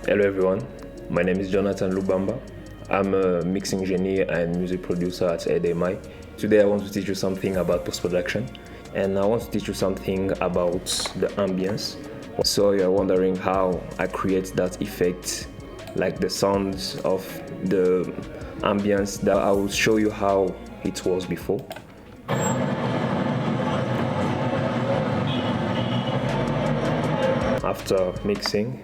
Hello everyone, my name is Jonathan Lubamba. I'm a mixing engineer and music producer at ADMI. Today I want to teach you something about post-production, and I want to teach you something about the ambience. So you're wondering how I create that effect, like the sounds of the ambience, that I will show you how it was before. After mixing,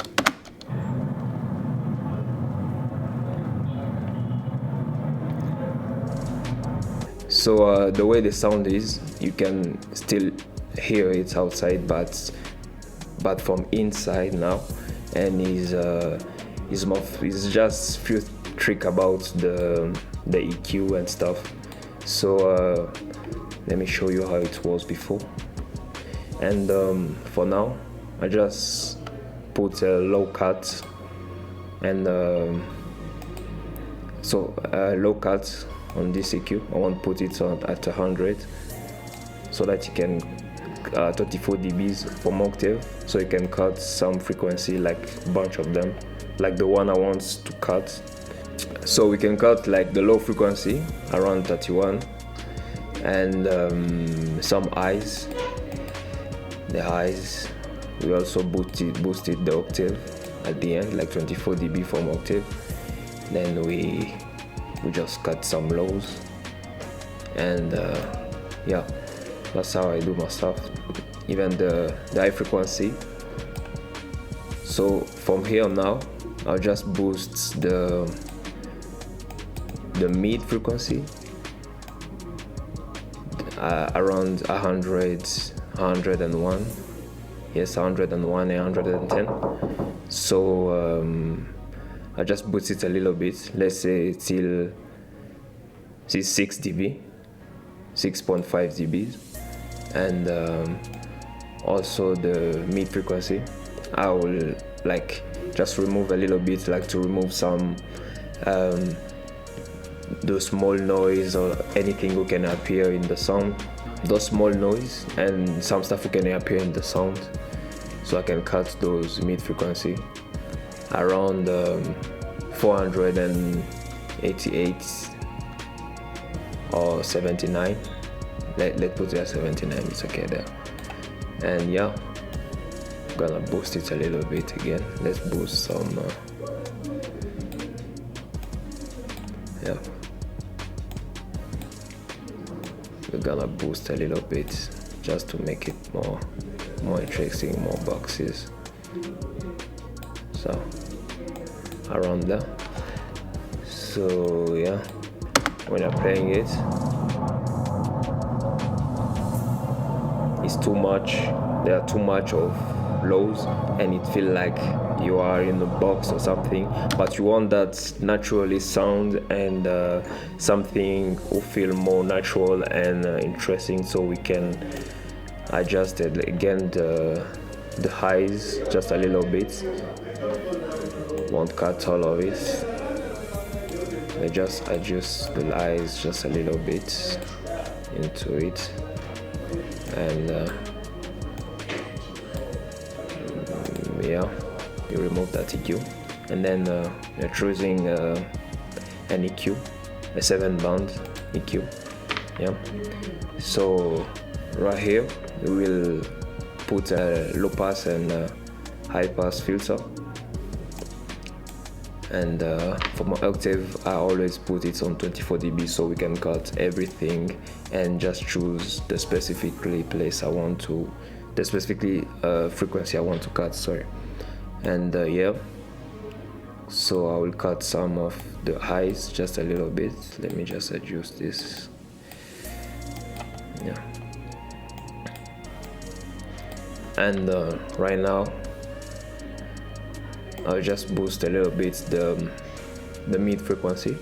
so the way the sound is, you can still hear it outside, but from inside now, and is just few trick about the EQ and stuff. So let me show you how it was before. And for now, I just put a low cut, and low cut on this EQ. I want to put it at 100 so that you can 34 dBs from octave, so you can cut some frequency, like a bunch of them, like the one I want to cut. So we can cut like the low frequency around 31, and some highs. The highs, we also boosted the octave at the end, like 24 dB from octave. Then we just cut some lows, and yeah, that's how I do my stuff. Even the high frequency. So from here now, I'll just boost the mid frequency around 100, 101. Yes, 101 and 110. So I just boost it a little bit. Let's say till 6 dB, 6.5 dB, and also the mid frequency, I will like just remove a little bit, like to remove some those small noise or anything who can appear in the sound. Those small noise and some stuff who can appear in the sound. So I can cut those mid frequency around 488 or 79. Let's put it at 79, it's okay there. And yeah, I'm gonna boost it a little bit again. Let's boost some yeah, we're gonna boost a little bit just to make it more interesting, more boxes. So around there. So yeah, when you're playing it, it's too much. There are too much of lows, and it feels like you are in a box or something. But you want that naturally sound, and something will feel more natural and interesting. So we can adjust it again, the highs just a little bit. Won't cut all of it. I just adjust the highs just a little bit into it, and yeah, you remove that EQ, and then you're choosing an EQ, a 7-band EQ. Yeah. So right here we will put a low pass and high pass filter, and for my octave I always put it on 24 dB, so we can cut everything and just choose the specifically place I want to, the specifically frequency I want to cut, sorry. And yeah, so I will cut some of the highs just a little bit. Let me just adjust this. Yeah. And right now I'll just boost a little bit the mid frequency.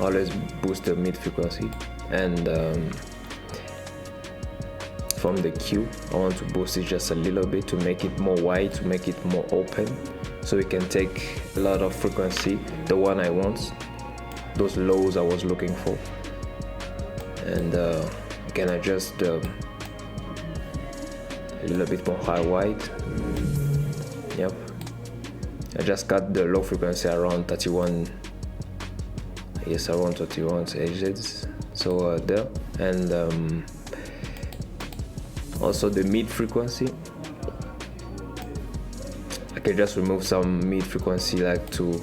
Always boost the mid frequency, and from the Q, I want to boost it just a little bit to make it more wide, to make it more open, so we can take a lot of frequency, the one I want, those lows I was looking for, and you can adjust a little bit more high wide. Yep. I just cut the low frequency around 31, yes, around 31 Hz, so there, and also the mid frequency, I can just remove some mid frequency, like to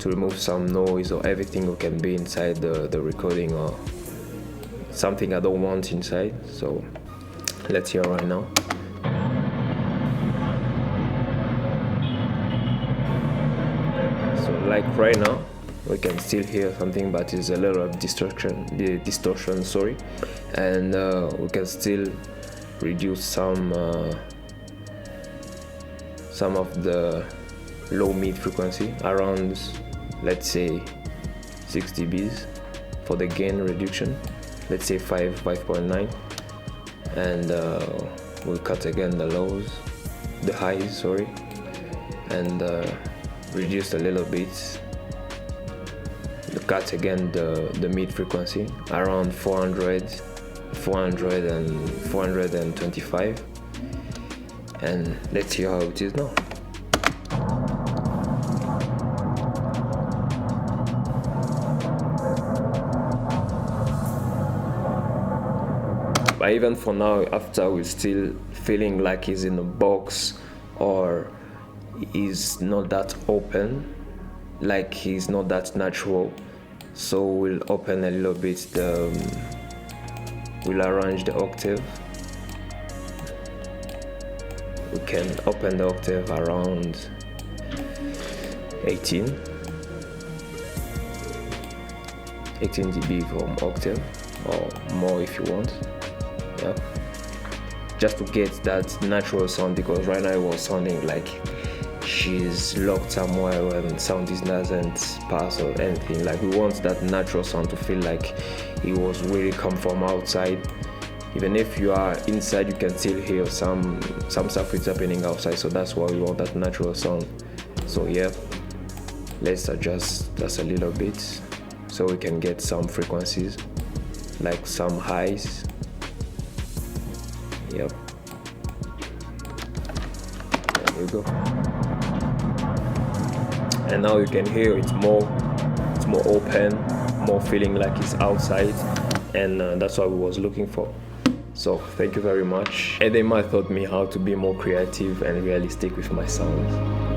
remove some noise or everything that can be inside the recording, or something I don't want inside. So let's hear right now. So like right now we can still hear something, but it's a little of distortion, sorry, and we can still reduce some of the low mid frequency around, let's say 6 dBs for the gain reduction, let's say 5.9, and we'll cut again the highs, sorry, and reduce a little bit, cut again the mid frequency around 400 and 425, and let's see how it is now. But even for now, after we're still feeling like he's in a box, or is not that open, like he's not that natural, so we'll open a little bit we'll arrange the octave. We can open the octave around 18 dB from octave, or more if you want, yeah, just to get that natural sound, because right now it was sounding like she's locked somewhere when sound doesn't pass or anything. Like, we want that natural sound to feel like it was really come from outside. Even if you are inside, you can still hear some stuff is happening outside, so that's why we want that natural sound. So yeah, let's adjust just a little bit so we can get some frequencies, like some highs. Yep, there we go. And now you can hear it's more open, more feeling like it's outside, and that's what we was looking for. So thank you very much. ADMI taught me how to be more creative and realistic with my sounds.